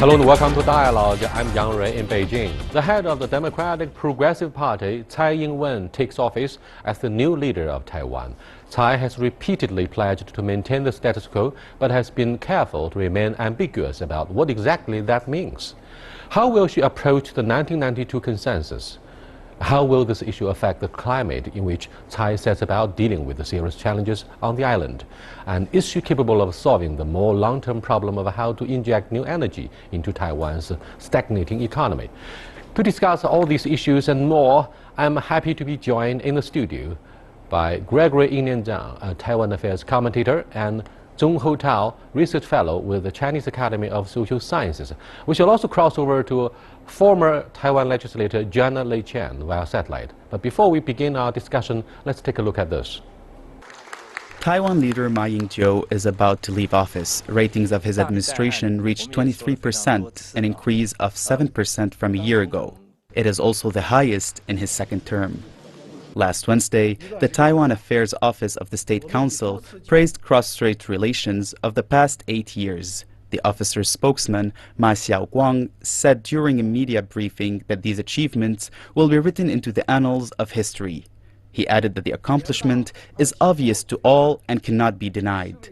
Hello and welcome to Dialogue. I'm Ing-wen in Beijing. The head of the Democratic Progressive Party, Tsai Ing-wen, takes office as the new leader of Taiwan. Tsai has repeatedly pledged to maintain the status quo, but has been careful to remain ambiguous about what exactly that means. How will she approach the 1992 consensus? How will this issue affect the climate in which Tsai sets about dealing with the serious challenges on the island? And is she capable of solving the more long-term problem of how to inject new energy into Taiwan's stagnating economy? To discuss all these issues and more, I'm happy to be joined in the studio by Gregory Ing-wen, a Taiwan Affairs commentator, and Zhong Hotao, research fellow with the Chinese Academy of Social Sciences. We shall also cross over to former Taiwan legislator Joanna Lei Chen via satellite. But before we begin our discussion, let's take a look at this. Taiwan leader Ma Ying-jeou is about to leave office. Ratings of his administration reached 23%, an increase of 7% from a year ago. It is also the highest in his second term. Last Wednesday, the Taiwan Affairs Office of the State Council praised cross-strait relations of the past 8 years. The officer's spokesman, Ma Xiaoguang, said during a media briefing that these achievements will be written into the annals of history. He added that the accomplishment is obvious to all and cannot be denied.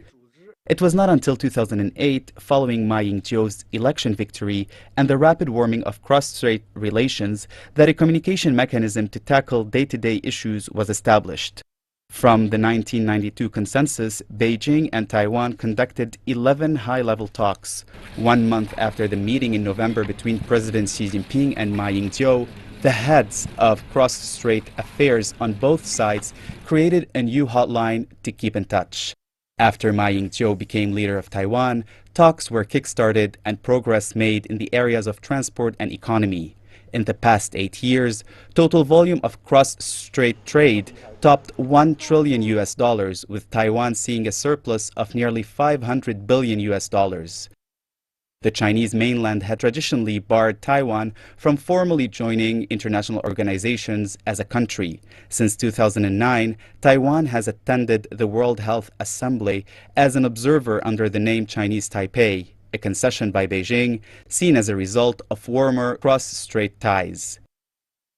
It was not until 2008, following Ma Ying-jeou's election victory and the rapid warming of cross-strait relations, that a communication mechanism to tackle day-to-day issues was established. From the 1992 consensus, Beijing and Taiwan conducted 11 high-level talks. 1 month after the meeting in November between President Xi Jinping and Ma Ying-jeou, the heads of cross-strait affairs on both sides created a new hotline to keep in touch. After Ma Ying-jeou became leader of Taiwan, talks were kick-started and progress made in the areas of transport and economy. In the past 8 years, total volume of cross-strait trade topped $1 trillion, with Taiwan seeing a surplus of nearly $500 billion. The Chinese mainland had traditionally barred Taiwan from formally joining international organizations as a country. Since 2009, Taiwan has attended the World Health Assembly as an observer under the name Chinese Taipei, a concession by Beijing seen as a result of warmer cross-strait ties.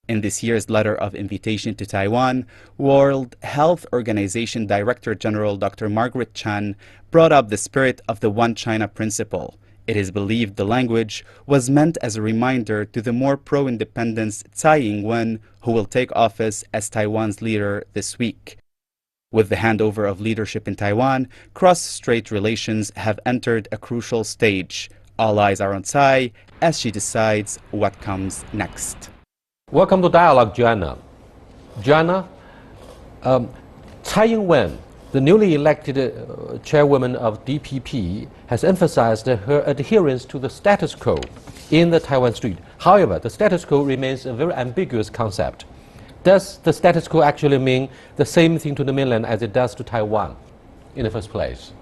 In this year's letter of invitation to Taiwan, World Health Organization Director General Dr. Margaret Chan brought up the spirit of the One China principle. It is believed the language was meant as a reminder to the more pro-independence Tsai Ing-wen, who will take office as Taiwan's leader this week. With the handover of leadership in Taiwan, cross-strait relations have entered a crucial stage. All eyes are on Tsai as she decides what comes next. Welcome to Dialogue, Joanna. Joanna, Tsai Ing-wen, the newly elected chairwoman of DPP, has emphasized her adherence to the status quo in the Taiwan Strait. However, the status quo remains a very ambiguous concept. Does the status quo actually mean the same thing to the mainland as it does to Taiwan in the first place?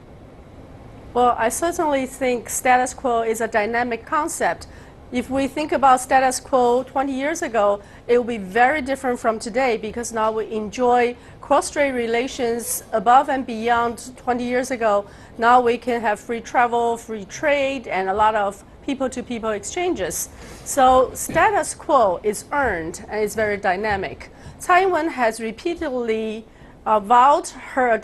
Well, I certainly think status quo is a dynamic concept. If we think about status quo 20 years ago, it will be very different from today because now we enjoy cross-strait relations above and beyond 20 years ago. Now we can have free travel, free trade, and a lot of people-to-people exchanges. So status quo is earned and is very dynamic. Taiwan has repeatedly vowed her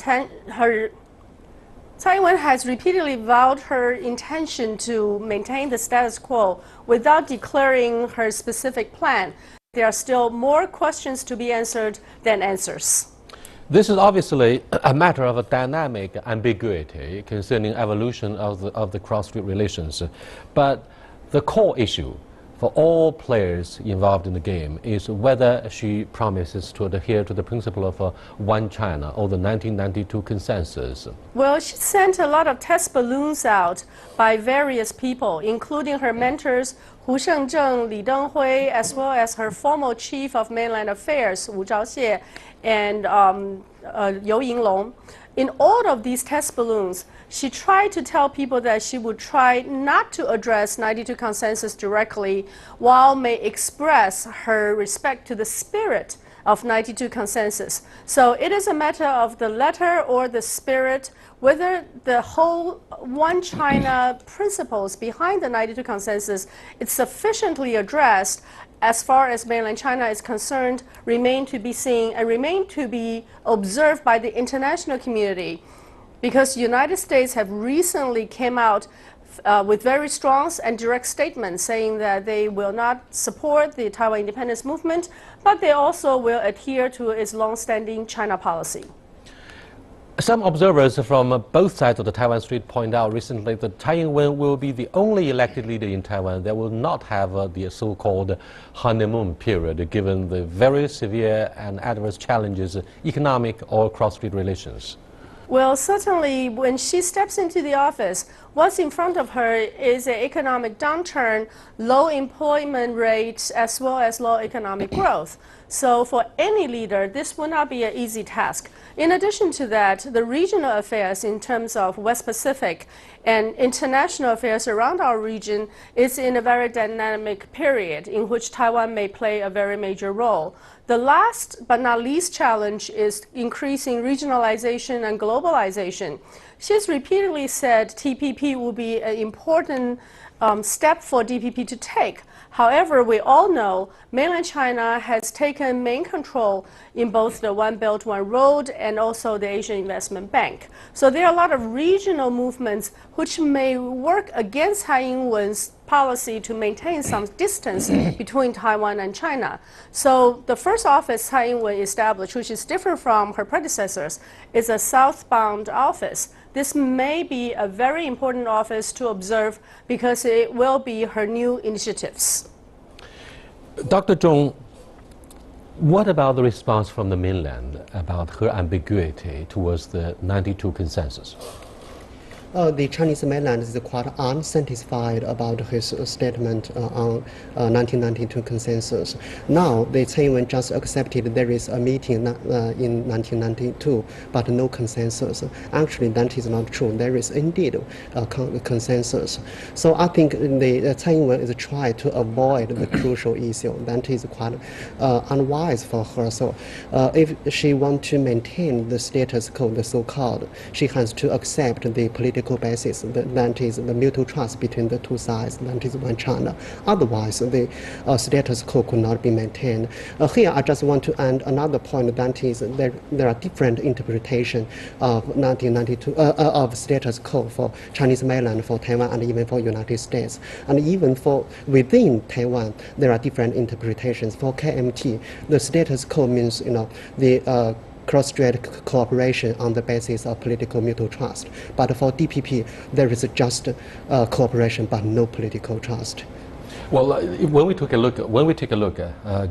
intention to maintain the status quo without declaring her specific plan. There are still more questions to be answered than answers. This is obviously a matter of a dynamic ambiguity concerning evolution of the cross-strait relations. But the core issue for all players involved in the game is whether she promises to adhere to the principle of One China or the 1992 consensus. Well, she sent a lot of test balloons out by various people, including her mentors Hu Shengzheng, Li Denghui, as well as her former chief of mainland affairs, Wu Zhaoxie, and You Yinglong. In all of these test balloons, she tried to tell people that she would try not to address 92 consensus directly, while may express her respect to the spirit of 92 consensus. So it is a matter of the letter or the spirit, whether the whole one China principles behind the 92 consensus is sufficiently addressed as far as mainland China is concerned, remain to be seen and remain to be observed by the international community. Because the United States have recently came out with very strong and direct statements saying that they will not support the Taiwan independence movement, but they also will adhere to its long-standing China policy. Some observers from both sides of the Taiwan Strait point out recently that Tsai Ing-wen will be the only elected leader in Taiwan that will not have the so-called honeymoon period, given the very severe and adverse challenges, economic or cross-strait relations. Well, certainly when she steps into the office, what's in front of her is an economic downturn, low employment rates, as well as low economic growth. So for any leader, this will not be an easy task. In addition to that, the regional affairs in terms of West Pacific and international affairs around our region is in a very dynamic period in which Taiwan may play a very major role. The last but not least challenge is increasing regionalization and globalization. She's repeatedly said TPP will be an important step for DPP to take. However, we all know mainland China has taken main control in both the One Belt, One Road and also the Asian Investment Bank. So there are a lot of regional movements which may work against Tsai Ing-wen's policy to maintain some distance between Taiwan and China. So the first office Tsai Ing-wen established, which is different from her predecessors, is a southbound office. This may be a very important office to observe because it will be her new initiatives. Dr. Zhong, what about the response from the mainland about her ambiguity towards the 92 consensus? The Chinese mainland is quite unsatisfied about his statement on 1992 consensus. Now, the Tsai Ing-wen just accepted there is a meeting in 1992, but no consensus. Actually, that is not true. There is indeed a consensus. So I think the Tsai Ing-wen is trying to avoid the crucial issue. That is quite unwise for her. So if she wants to maintain the status quo, the so-called, she has to accept the political basis, that is the mutual trust between the two sides, that is one China. Otherwise, the status quo could not be maintained. Here, I just want to add another point, that is there are different interpretations of 1992 of status quo for Chinese mainland, for Taiwan, and even for United States. And even for within Taiwan, there are different interpretations. For KMT, the status quo means, the cross-strait cooperation on the basis of political mutual trust. But for DPP, there is just cooperation but no political trust. Well, when we take a look,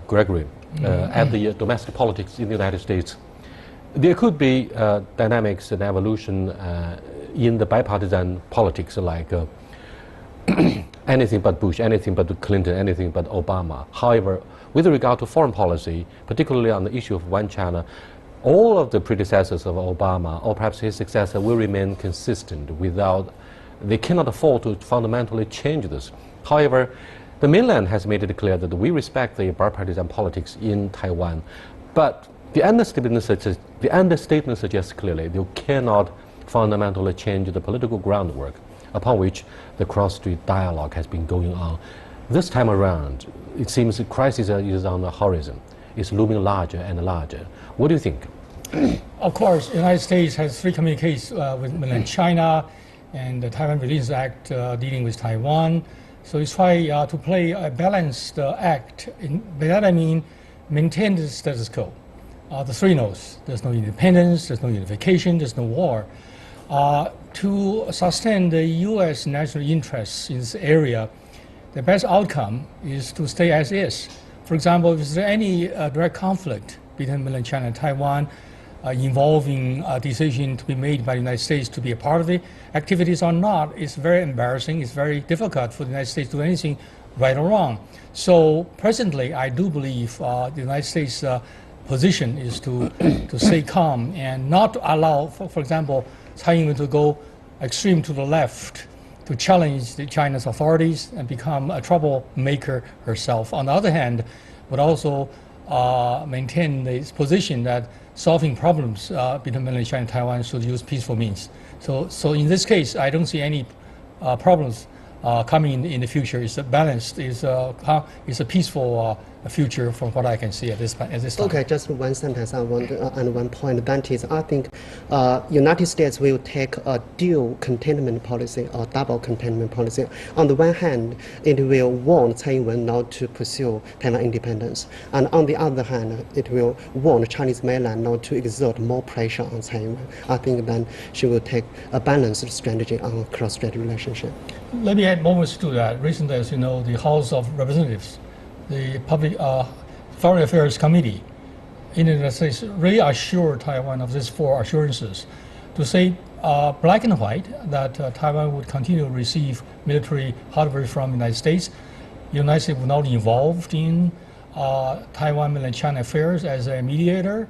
Gregory, at the domestic politics in the United States, there could be dynamics and evolution in the bipartisan politics, like anything but Bush, anything but Clinton, anything but Obama. However, with regard to foreign policy, particularly on the issue of one China, all of the predecessors of Obama, or perhaps his successor, will remain consistent they cannot afford to fundamentally change this. However, the mainland has made it clear that we respect the bipartisan politics in Taiwan, but the understatement suggests clearly they cannot fundamentally change the political groundwork upon which the cross-strait dialogue has been going on. This time around, it seems the crisis is on the horizon. It's looming larger and larger. What do you think? Of course, the United States has free communications with mainland China and the Taiwan Relations Act dealing with Taiwan. So it's try to play a balanced act. By that I mean maintain the status quo. The three no's. There's no independence, there's no unification, there's no war. To sustain the U.S. national interests in this area, the best outcome is to stay as is. For example, if there's any direct conflict between mainland China and Taiwan involving a decision to be made by the United States to be a part of the activities or not, it's very embarrassing. It's very difficult for the United States to do anything right or wrong. So presently, I do believe the United States position is to stay calm and not to allow, for example, Tsai Ing-wen to go extreme to the left to challenge the China's authorities and become a troublemaker herself. On the other hand, but also maintain this position that solving problems between mainland China and Taiwan should use peaceful means. So in this case, I don't see any problems coming in the future. It's a balanced, it's a peaceful future from what I can see at this time. Okay, just one sentence I want and one point. That is, I think United States will take a dual containment policy or double containment policy. On the one hand, it will warn Tsai Ing-wen not to pursue Taiwan independence, and on the other hand, it will warn Chinese mainland not to exert more pressure on Tsai Ing-wen. I think then she will take a balanced strategy on cross-strait relationship. Let me add moments to that. Recently, as you know, the House of Representatives, the Public Foreign Affairs Committee in the United States reassured Taiwan of these 4 assurances to say black and white that Taiwan would continue to receive military hardware from the United States. The United States would not be involved in Taiwan mainland China affairs as a mediator.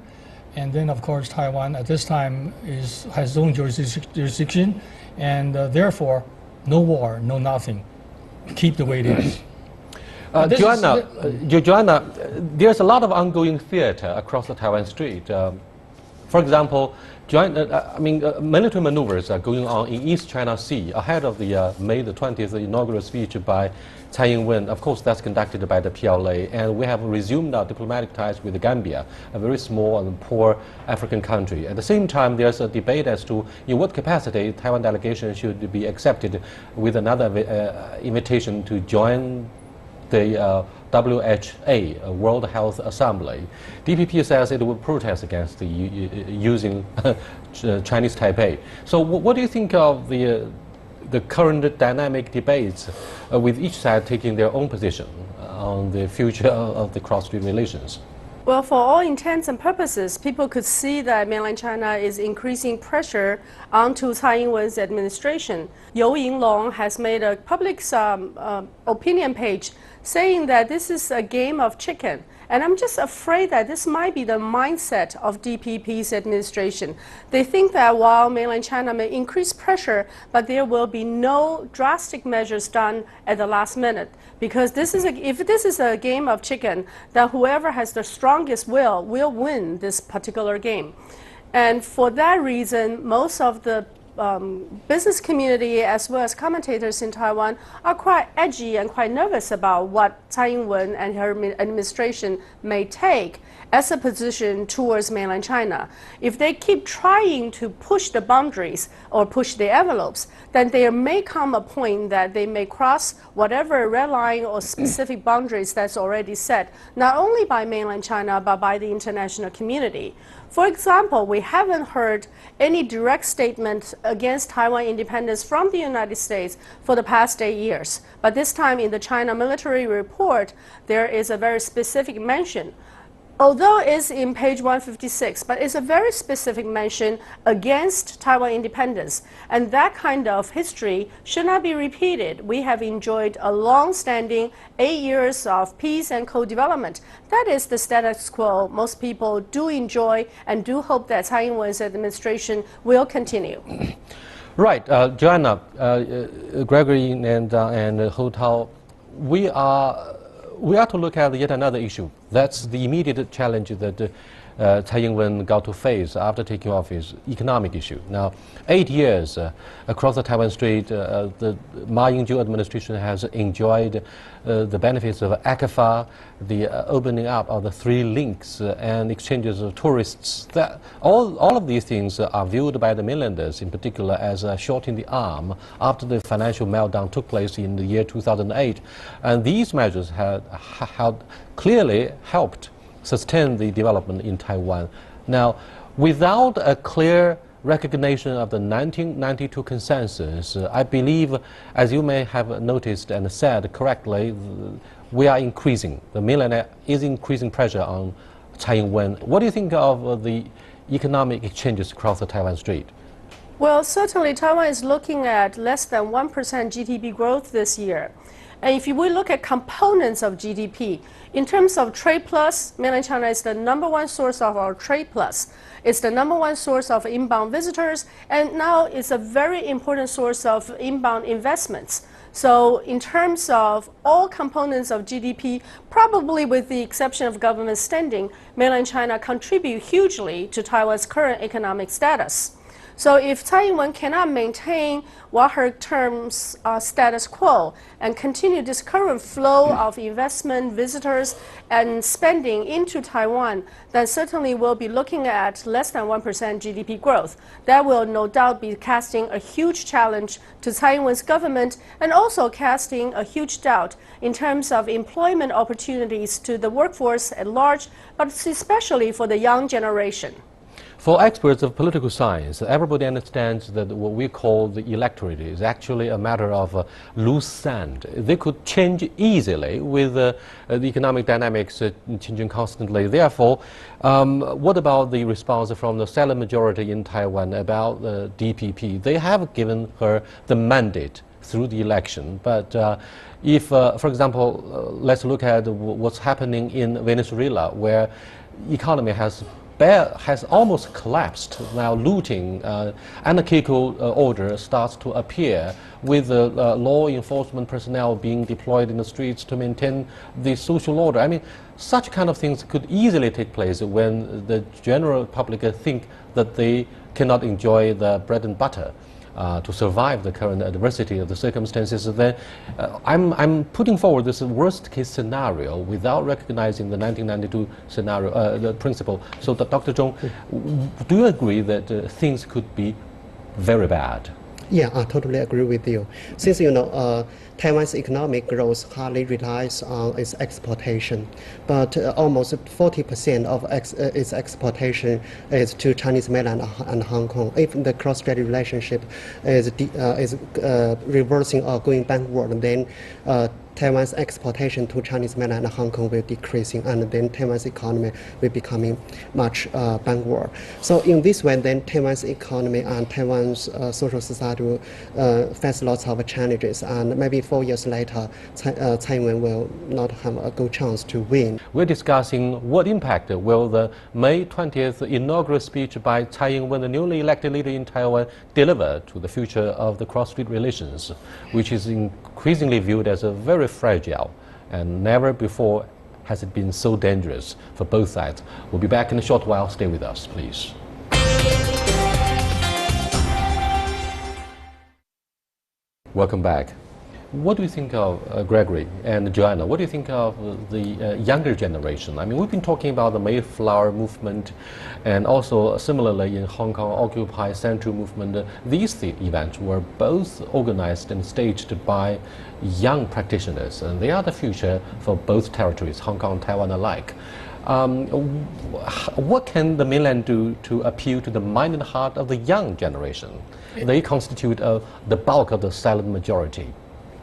And then, of course, Taiwan at this time has its own jurisdiction, and therefore, no war, no nothing. Keep the way it is. Joanna, there's a lot of ongoing theater across the Taiwan Strait. For example, military maneuvers are going on in East China Sea ahead of the May the 20th inaugural speech by Tsai Ing-wen. Of course, that's conducted by the PLA, and we have resumed our diplomatic ties with Gambia, a very small and poor African country. At the same time, there's a debate as to in what capacity Taiwan delegation should be accepted with another invitation to join the WHA, World Health Assembly. DPP says it will protest against using Chinese Taipei. So what do you think of the current dynamic debates with each side taking their own position on the future of the cross-strait relations? Well, for all intents and purposes, people could see that mainland China is increasing pressure onto Tsai Ing-wen's administration. You Yinglong has made a public opinion page saying that this is a game of chicken. And I'm just afraid that this might be the mindset of DPP's administration. They think that while mainland China may increase pressure, but there will be no drastic measures done at the last minute. Because if this is a game of chicken, then whoever has the strongest will win this particular game. And for that reason, most of the business community as well as commentators in Taiwan are quite edgy and quite nervous about what Tsai Ing-wen and her administration may take as a position towards mainland China. If they keep trying to push the boundaries or push the envelopes, then there may come a point that they may cross whatever red line or specific boundaries that's already set, not only by mainland China, but by the international community. For example, we haven't heard any direct statement against Taiwan independence from the United States for the past 8 years. But this time in the China military report, there is a very specific mention. Although it's in page 156, but it's a very specific mention against Taiwan independence. And that kind of history should not be repeated. We have enjoyed a long-standing 8 years of peace and co-development. That is the status quo most people do enjoy and do hope that Tsai Ing-wen's administration will continue. Right, Joanna, Gregory and Ho Tao, we are to look at yet another issue. That's the immediate challenge that Tsai Ing-wen got to face after taking office, economic issue. Now, 8 years across the Taiwan Strait, the Ma Ying-jeou administration has enjoyed the benefits of ACFA, the opening up of the 3 links and exchanges of tourists. That, all of these things are viewed by the mainlanders in particular as a shot in the arm after the financial meltdown took place in the year 2008. And these measures have clearly helped sustain the development in Taiwan. Now, without a clear recognition of the 1992 consensus, I believe, as you may have noticed and said correctly, we are increasing, the mainland is increasing pressure on Tsai Ing-wen. What do you think of the economic exchanges across the Taiwan Strait? Well, certainly Taiwan is looking at less than 1% GDP growth this year. And if we look at components of GDP, in terms of trade plus, mainland China is the #1 source of our trade plus. It's the #1 source of inbound visitors, and now it's a very important source of inbound investments. So in terms of all components of GDP, probably with the exception of government spending, mainland China contribute hugely to Taiwan's current economic status. So if Tsai Ing-wen cannot maintain what her terms status quo and continue this current flow of investment, visitors, and spending into Taiwan, then certainly we'll be looking at less than 1% GDP growth. That will no doubt be casting a huge challenge to Tsai Ing-wen's government and also casting a huge doubt in terms of employment opportunities to the workforce at large, but especially for the young generation. For experts of political science, everybody understands that what we call the electorate is actually a matter of loose sand. They could change easily with the economic dynamics changing constantly. Therefore, what about the response from the silent majority in Taiwan about the DPP? They have given her the mandate through the election. But if, for example, let's look at what's happening in Venezuela, where economy has almost collapsed. Now looting, anarchical order starts to appear with law enforcement personnel being deployed in the streets to maintain the social order. I mean, such kind of things could easily take place when the general public think that they cannot enjoy the bread and butter to survive the current adversity of the circumstances. Then I'm putting forward this worst case scenario without recognizing the 1992 scenario, the principle. So Dr. Zhong, do you agree that things could be very bad? Yeah, I totally agree with you. Since Taiwan's economic growth hardly relies on its exportation, but almost 40% of its exportation is to Chinese mainland and Hong Kong. If the cross-strait relationship is reversing or going backward, then Taiwan's exportation to Chinese mainland and Hong Kong will decreasing, and then Taiwan's economy will becoming much backward. So in this way, then Taiwan's economy and Taiwan's social society will face lots of challenges, and maybe 4 years later, Tsai Ing-wen will not have a good chance to win. We're discussing what impact will the May 20th inaugural speech by Tsai Ing-wen, the newly elected leader in Taiwan, deliver to the future of the cross-strait relations, which is increasingly viewed as a very fragile, and never before has it been so dangerous for both sides. We'll be back in a short while. Stay with us, please. Welcome back. What do you think of, Gregory and Joanna, what do you think of the younger generation? I mean, we've been talking about the Mayflower movement, and also similarly in Hong Kong, Occupy Central movement. These events were both organized and staged by young practitioners, and they are the future for both territories, Hong Kong and Taiwan alike. What can the mainland do to appeal to the mind and heart of the young generation? They constitute the bulk of the silent majority.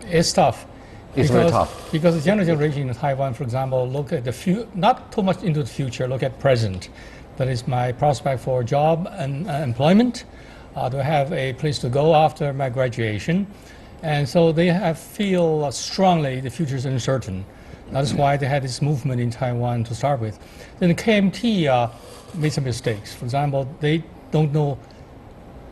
It's tough. It's very tough. Because the younger generation in Taiwan, for example, look at the not too much into the future, look at present. That is my prospect for job and employment, to have a place to go after my graduation. And so they feel strongly the future is uncertain. That's why they had this movement in Taiwan to start with. Then the KMT made some mistakes. For example, they don't know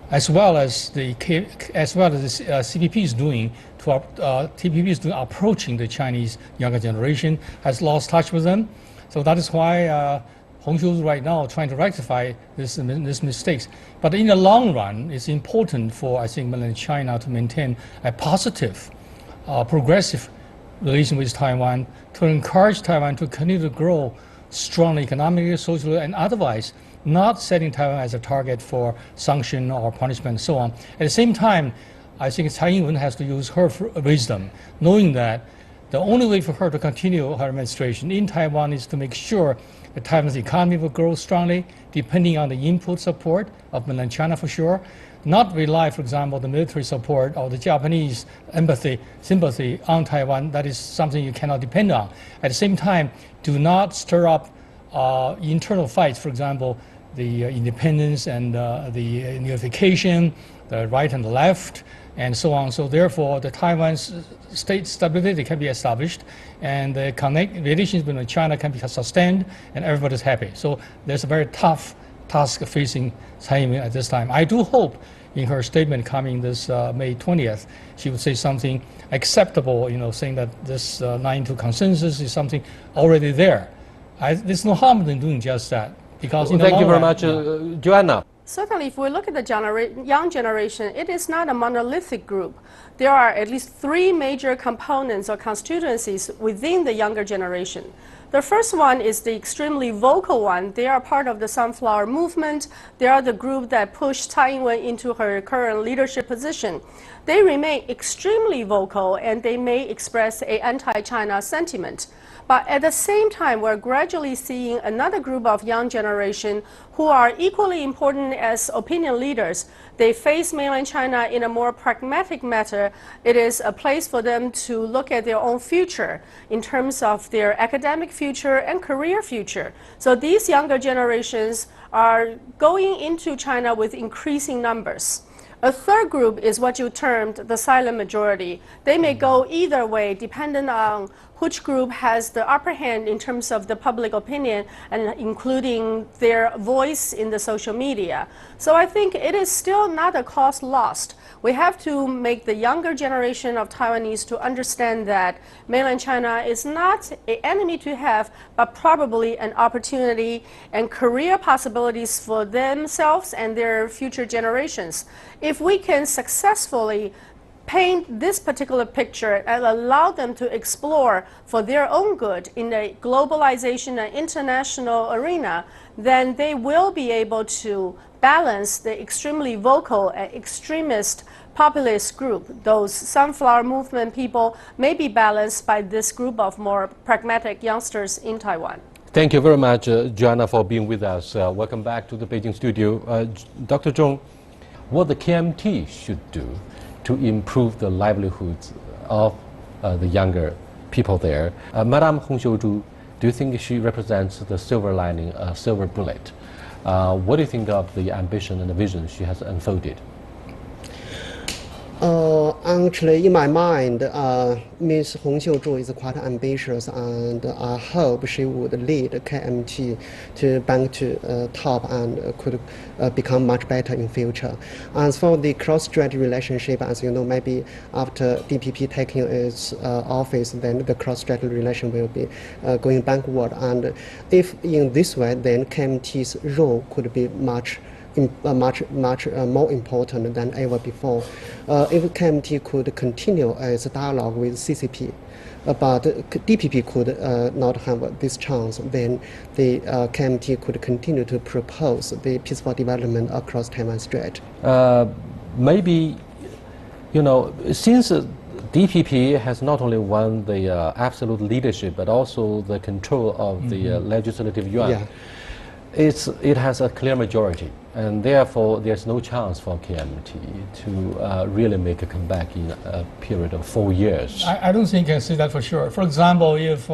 as well as the CPP is doing. TPP is doing, approaching the Chinese younger generation, has lost touch with them. So that is why Hongqiu is right now trying to rectify these mistakes. But in the long run, it's important for, I think, mainland China to maintain a positive, progressive relation with Taiwan, to encourage Taiwan to continue to grow strongly economically, socially, and otherwise, not setting Taiwan as a target for sanction or punishment and so on. At the same time, I think Tsai Ing-wen has to use her wisdom, knowing that the only way for her to continue her administration in Taiwan is to make sure that Taiwan's economy will grow strongly, depending on the input support of mainland China for sure, not rely, for example, the military support or the Japanese sympathy on Taiwan. That is something you cannot depend on. At the same time, do not stir up internal fights, for example, the independence and the unification, the right and the left, and so on. So therefore, the Taiwan's state stability can be established, and the relations between China can be sustained, and everybody's happy. So there's a very tough task facing Tsai Ing-wen at this time. I do hope in her statement coming this May 20th, she would say something acceptable, saying that this 9-2 consensus is something already there. There's no harm in doing just that. Because thank you very much, Joanna. Certainly, if we look at the young generation, it is not a monolithic group. There are at least 3 major components or constituencies within the younger generation. The first one is the extremely vocal one. They are part of the Sunflower Movement. They are the group that pushed Tsai Ing-wen into her current leadership position. They remain extremely vocal and they may express an anti-China sentiment. But at the same time, we're gradually seeing another group of young generation who are equally important as opinion leaders. They face mainland China in a more pragmatic manner. It is a place for them to look at their own future in terms of their academic future and career future. So these younger generations are going into China with increasing numbers. A third group is what you termed the silent majority. They may go either way, depending on which group has the upper hand in terms of the public opinion and including their voice in the social media. So I think it is still not a cause lost. We have to make the younger generation of Taiwanese to understand that mainland China is not an enemy to have, but probably an opportunity and career possibilities for themselves and their future generations. If we can successfully paint this particular picture and allow them to explore for their own good in the globalization and international arena, then they will be able to balance the extremely vocal and extremist populist group. Those Sunflower Movement people may be balanced by this group of more pragmatic youngsters in Taiwan. Thank you very much, Joanna, for being with us. Welcome back to the Beijing studio. Dr. Zhong, what the KMT should do to improve the livelihoods of the younger people there. Madame Hong Xiuzhu, do you think she represents the silver lining, silver bullet? What do you think of the ambition and the vision she has unfolded? Actually, in my mind, Ms. Hong Xiuzhu is quite ambitious, and I hope she would lead KMT to back to top and could become much better in future. As for the cross-strait relationship, as you know, maybe after DPP taking its office, then the cross-strait relation will be going backward. And if in this way, then KMT's role could be much more important than ever before. If KMT could continue its dialogue with CCP, but DPP could not have this chance, then the KMT could continue to propose the peaceful development across Taiwan Strait. Maybe, since DPP has not only won the absolute leadership, but also the control of the legislative yuan. Yeah. It has a clear majority, and therefore there's no chance for KMT to really make a comeback in a period of 4 years. I don't think I can say that for sure. For example, if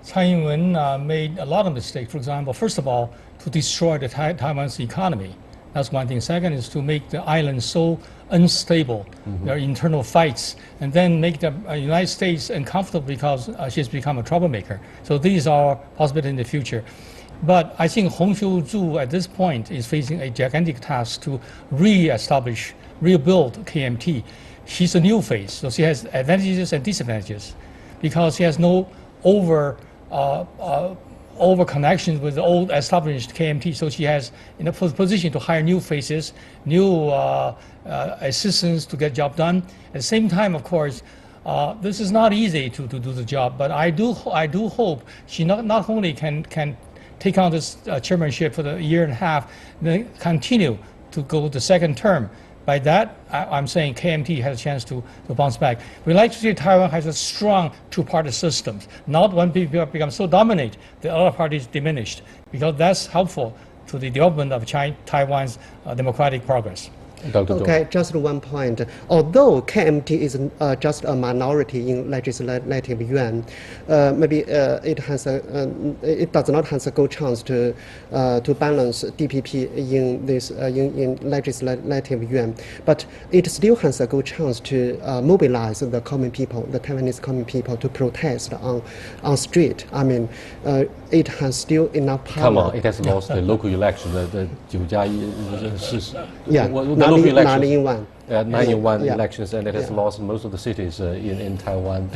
Tsai Ing-wen made a lot of mistakes, for example, first of all, to destroy the Taiwan's economy. That's one thing. Second is to make the island so unstable, their internal fights, and then make the United States uncomfortable because she's become a troublemaker. So these are possibilities in the future. But I think Hong Xiuzhu at this point is facing a gigantic task to rebuild KMT. She's a new face, so she has advantages and disadvantages because she has no over connection with the old established KMT. So she has in a position to hire new faces, new assistants to get job done. At the same time, of course, this is not easy to do the job. But I do hope she not only can take on this chairmanship for the year and a half, then continue to go the second term. By that, I'm saying KMT has a chance to bounce back. We like to see Taiwan has a strong two-party system, not when people become so dominant, the other parties diminished, because that's helpful to the development of Taiwan's democratic progress. Okay, just one point. Although KMT is just a minority in legislative yuan, maybe it does not have a good chance to balance DPP in this in legislative yuan. But it still has a good chance to mobilize the common people, the Taiwanese common people, to protest on street. I mean, it has still enough power. Come on, it has lost the local election. The 9+1 事实. Yeah. The local elections. 9-in-1. 9-in-1 Yeah. elections, and it has Yeah. lost most of the cities in Taiwan.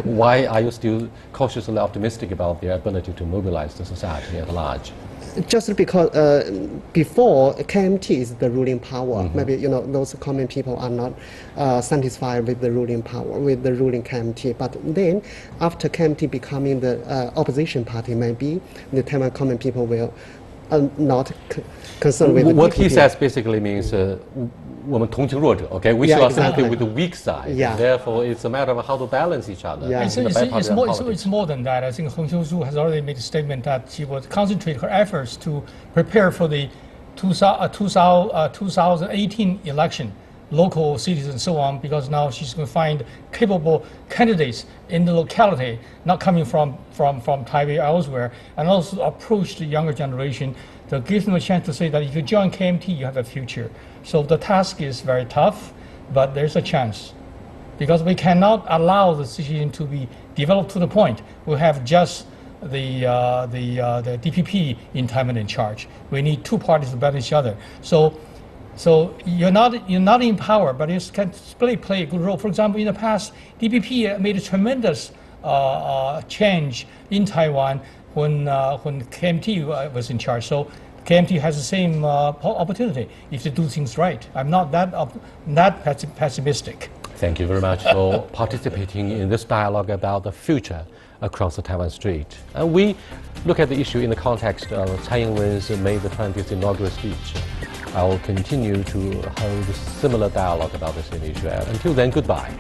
Why are you still cautiously optimistic about their ability to mobilize the society at large? Just because before KMT is the ruling power, maybe those common people are not satisfied with the ruling power, with the ruling KMT. But then, after KMT becoming the opposition party, maybe the Taiwan common people will not concerned with what the he DPP. says basically means 我们同情弱者, okay? We Yeah, should sympathy exactly. with the weak side. Yeah. Therefore, it's a matter of how to balance each other. Yeah. in the bipartisan politics. It's more than that. I think Heng Xiu-Zhu has already made a statement that she would concentrate her efforts to prepare for the 2018 election, local cities and so on, because now she's going to find capable candidates in the locality, not coming from Taipei or elsewhere, and also approach the younger generation to give them a chance to say that if you join KMT, you have a future. So the task is very tough, but there's a chance. Because we cannot allow the situation to be developed to the point we have just the DPP in Taiwan in charge. We need two parties to battle each other. So you're not in power, but you can play a good role. For example, in the past, DPP made a tremendous change in Taiwan when KMT was in charge. So KMT has the same opportunity if they do things right. I'm not that pessimistic. Thank you very much for participating in this dialogue about the future across the Taiwan Strait. And we look at the issue in the context of Tsai Ing-wen's May the 20th inaugural speech. I will continue to hold similar dialogue about the same issue. Until then, goodbye.